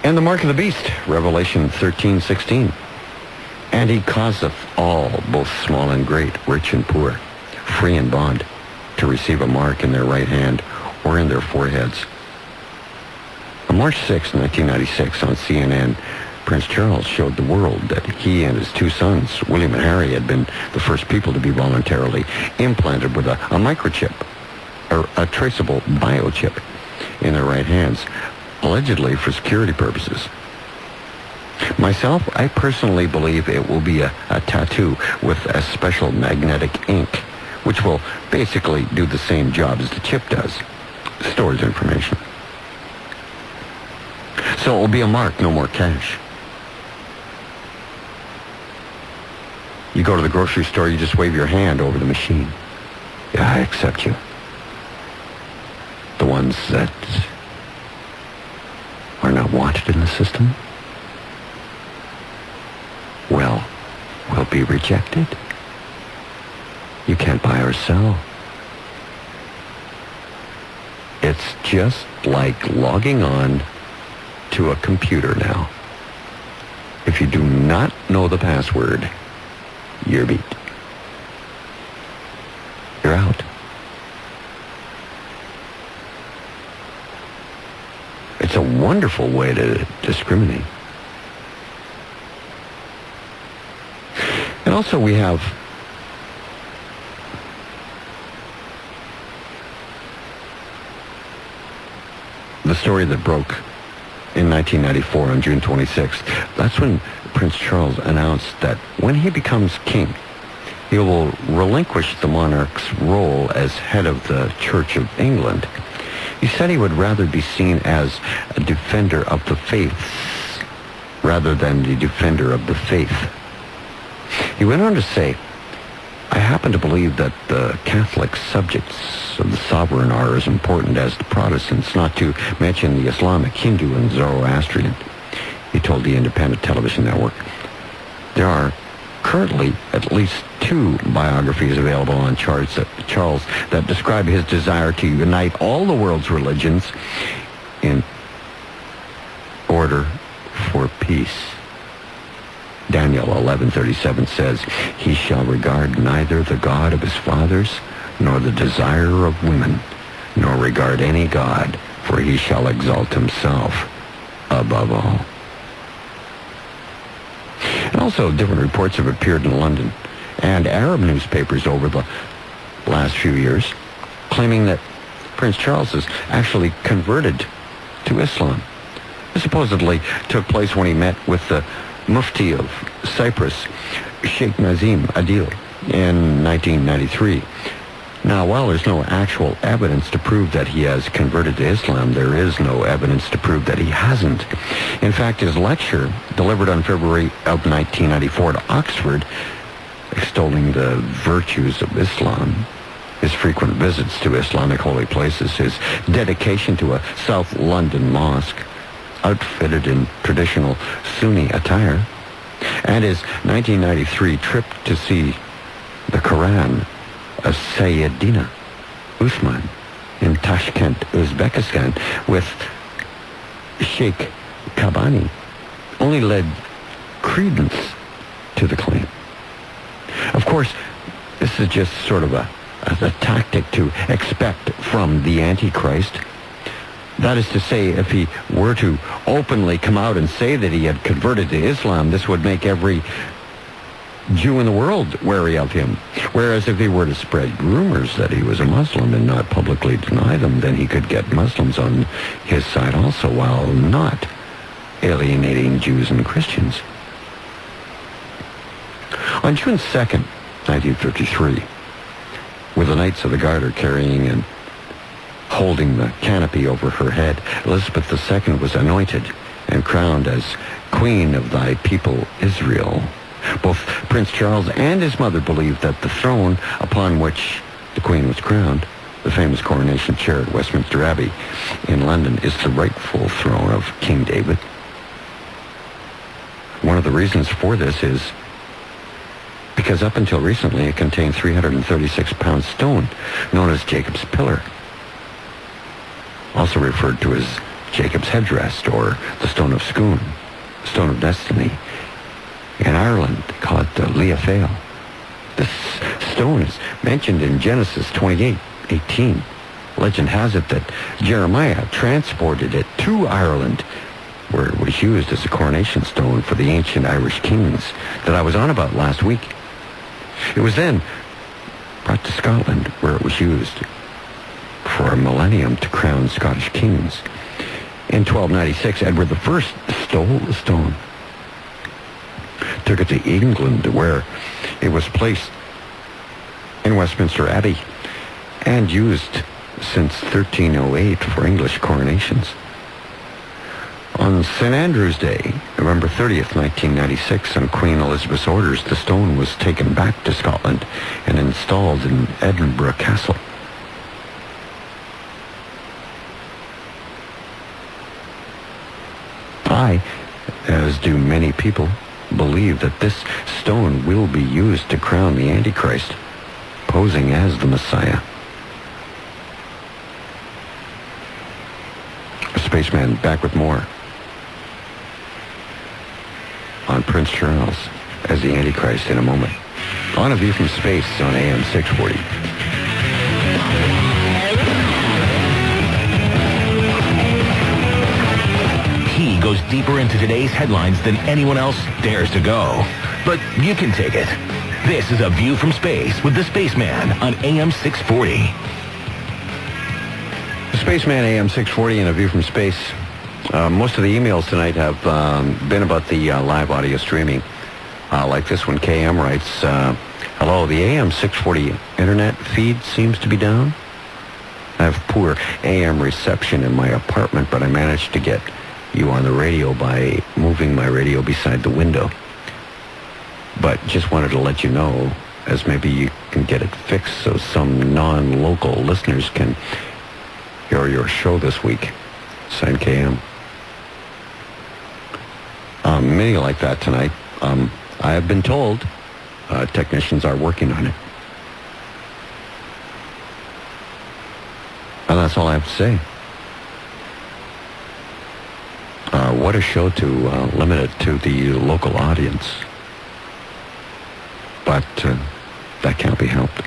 And the mark of the beast, Revelation 13:16. And he causeth all, both small and great, rich and poor, free and bond, to receive a mark in their right hand or in their foreheads. On March 6, 1996, on CNN, Prince Charles showed the world that he and his two sons, William and Harry, had been the first people to be voluntarily implanted with a microchip, or a traceable biochip, in their right hands, allegedly for security purposes. Myself, I personally believe it will be a tattoo with a special magnetic ink, which will basically do the same job as the chip does. It stores information. So it will be a mark, no more cash. You go to the grocery store, you just wave your hand over the machine. Yeah, I accept you. The ones that are not wanted in the system, well, will be rejected. You can't buy or sell. It's just like logging on to a computer now. If you do not know the password, you're beat. You're out. It's a wonderful way to discriminate. And also we have the story that broke in 1994 on June 26th. That's when Prince Charles announced that when he becomes king, he will relinquish the monarch's role as head of the Church of England. He said he would rather be seen as a defender of the faiths rather than the defender of the faith. He went on to say, I happen to believe that the Catholic subjects of the sovereign are as important as the Protestants, not to mention the Islamic, Hindu, and Zoroastrian. He told the Independent Television Network. There are currently at least 2 biographies available on Charles that describe his desire to unite all the world's religions in order for peace. Daniel 11:37 says, he shall regard neither the God of his fathers, nor the desire of women, nor regard any God, for he shall exalt himself above all. And also, different reports have appeared in London and Arab newspapers over the last few years, claiming that Prince Charles has actually converted to Islam. This supposedly took place when he met with the Mufti of Cyprus, Sheikh Nazim Adil, in 1993. Now, while there's no actual evidence to prove that he has converted to Islam, there is no evidence to prove that he hasn't. In fact, his lecture, delivered on February of 1994 to Oxford, extolling the virtues of Islam, his frequent visits to Islamic holy places, his dedication to a South London mosque, outfitted in traditional Sunni attire, and his 1993 trip to see the Quran of Sayyidina Uthman in Tashkent, Uzbekistan, with Sheikh Kabani, only led credence to the claim. Of course, this is just sort of a tactic to expect from the Antichrist. That is to say, if he were to openly come out and say that he had converted to Islam, this would make every Jew in the world wary of him. Whereas if he were to spread rumors that he was a Muslim and not publicly deny them, then he could get Muslims on his side also, while not alienating Jews and Christians. On June 2nd, 1953, with the Knights of the Garter carrying and holding the canopy over her head, Elizabeth II was anointed and crowned as Queen of thy people Israel. Both Prince Charles and his mother believed that the throne upon which the Queen was crowned, the famous coronation chair at Westminster Abbey in London, is the rightful throne of King David. One of the reasons for this is because up until recently it contained 336-pound stone known as Jacob's Pillar, also referred to as Jacob's headrest, or the Stone of Scone, Stone of Destiny. In Ireland, they call it the Leafale. This stone is mentioned in Genesis 28:18. Legend has it that Jeremiah transported it to Ireland, where it was used as a coronation stone for the ancient Irish kings that I was on about last week. It was then brought to Scotland, where it was used for a millennium to crown Scottish kings. In 1296, Edward I stole the stone, took it to England, where it was placed in Westminster Abbey and used since 1308 for English coronations. On St. Andrew's Day, November 30th, 1996, on Queen Elizabeth's orders, the stone was taken back to Scotland and installed in Edinburgh Castle. I, as do many people, believe that this stone will be used to crown the Antichrist, posing as the Messiah. Spaceman back with more on Prince Charles as the Antichrist in a moment. On A View from Space on AM640. He goes deeper into today's headlines than anyone else dares to go. But you can take it. This is A View from Space with the Spaceman on AM640. The Spaceman, AM640, and A View from Space. Most of the emails tonight have been about the live audio streaming. Like this one, KM writes, hello, the AM640 internet feed seems to be down. I have poor AM reception in my apartment, but I managed to get you on the radio by moving my radio beside the window. But just wanted to let you know, as maybe you can get it fixed so some non-local listeners can hear your show this week. Signed, KM. Many like that tonight. I have been told technicians are working on it. And that's all I have to say. What a show to limit it to the local audience. But that can't be helped.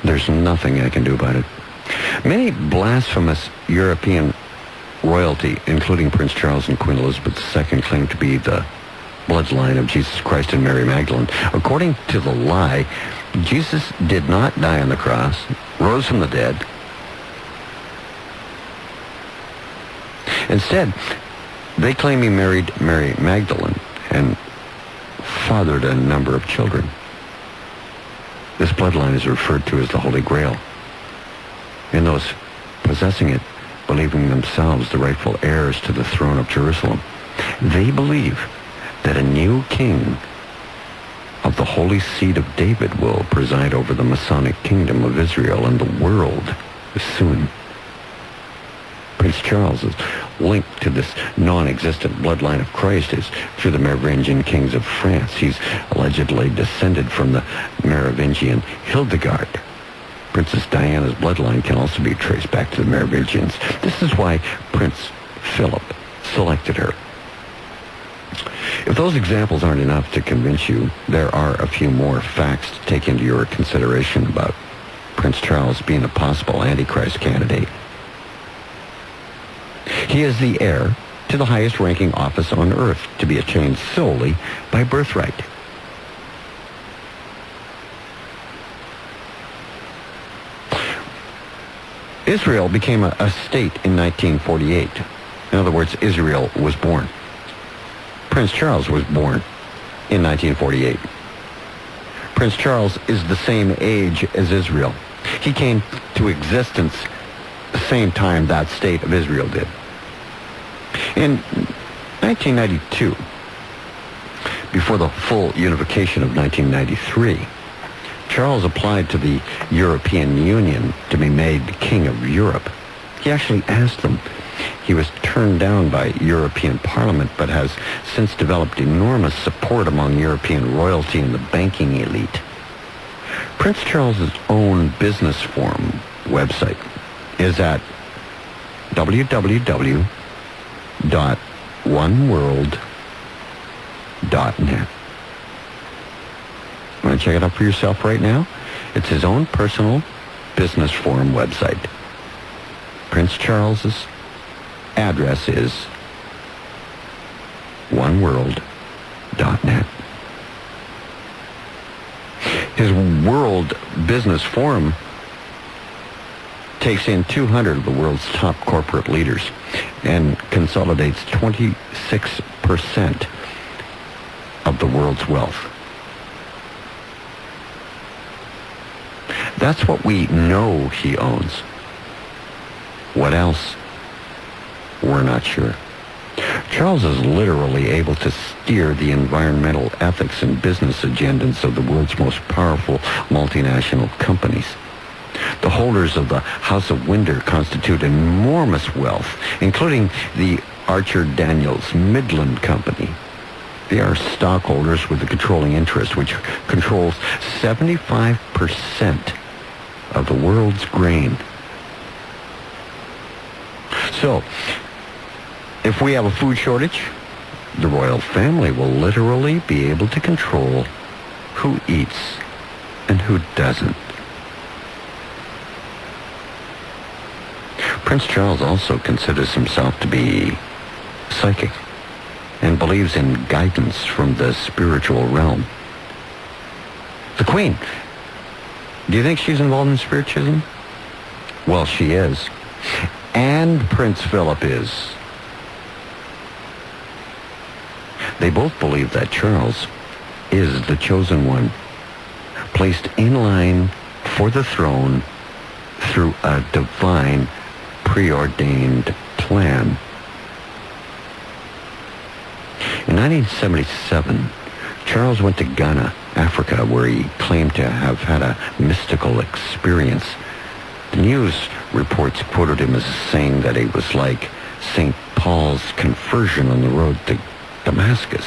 There's nothing I can do about it. Many blasphemous European royalty, including Prince Charles and Queen Elizabeth II, claim to be the bloodline of Jesus Christ and Mary Magdalene. According to the lie, Jesus did not die on the cross, rose from the dead. Instead, they claim he married Mary Magdalene and fathered a number of children. This bloodline is referred to as the Holy Grail, and those possessing it believing themselves the rightful heirs to the throne of Jerusalem. They believe that a new king of the holy seed of David will preside over the Masonic kingdom of Israel and the world soon. Prince Charles is linked to this non-existent bloodline of Christ is through the Merovingian kings of France. He's allegedly descended from the Merovingian Hildegard. Princess Diana's bloodline can also be traced back to the Merovingians. This is why Prince Philip selected her. If those examples aren't enough to convince you, there are a few more facts to take into your consideration about Prince Charles being a possible Antichrist candidate. He is the heir to the highest ranking office on earth, to be attained solely by birthright. Israel became a state in 1948. In other words, Israel was born. Prince Charles was born in 1948. Prince Charles is the same age as Israel. He came to existence the same time that state of Israel did. In 1992, before the full unification of 1993, Charles applied to the European Union to be made the King of Europe. He actually asked them. He was turned down by European Parliament, but has since developed enormous support among European royalty and the banking elite. Prince Charles's own business forum website is at www.oneworld.net. Want to check it out for yourself right now? It's his own personal business forum website. Prince Charles's address is oneworld.net. His World Business Forum takes in 200 of the world's top corporate leaders and consolidates 26% of the world's wealth. That's what we know he owns. What else? We're not sure. Charles is literally able to steer the environmental ethics and business agendas of the world's most powerful multinational companies. The holders of the House of Windsor constitute enormous wealth, including the Archer Daniels Midland Company. They are stockholders with a controlling interest, which controls 75% of the world's grain. So, if we have a food shortage, the royal family will literally be able to control who eats and who doesn't. Prince Charles also considers himself to be psychic and believes in guidance from the spiritual realm. The Queen, do you think she's involved in Spiritualism? Well, she is. And Prince Philip is. They both believe that Charles is the chosen one, placed in line for the throne through a divine, preordained plan. In 1977, Charles went to Ghana, Africa, where he claimed to have had a mystical experience. The news reports quoted him as saying that it was like St. Paul's conversion on the road to Damascus.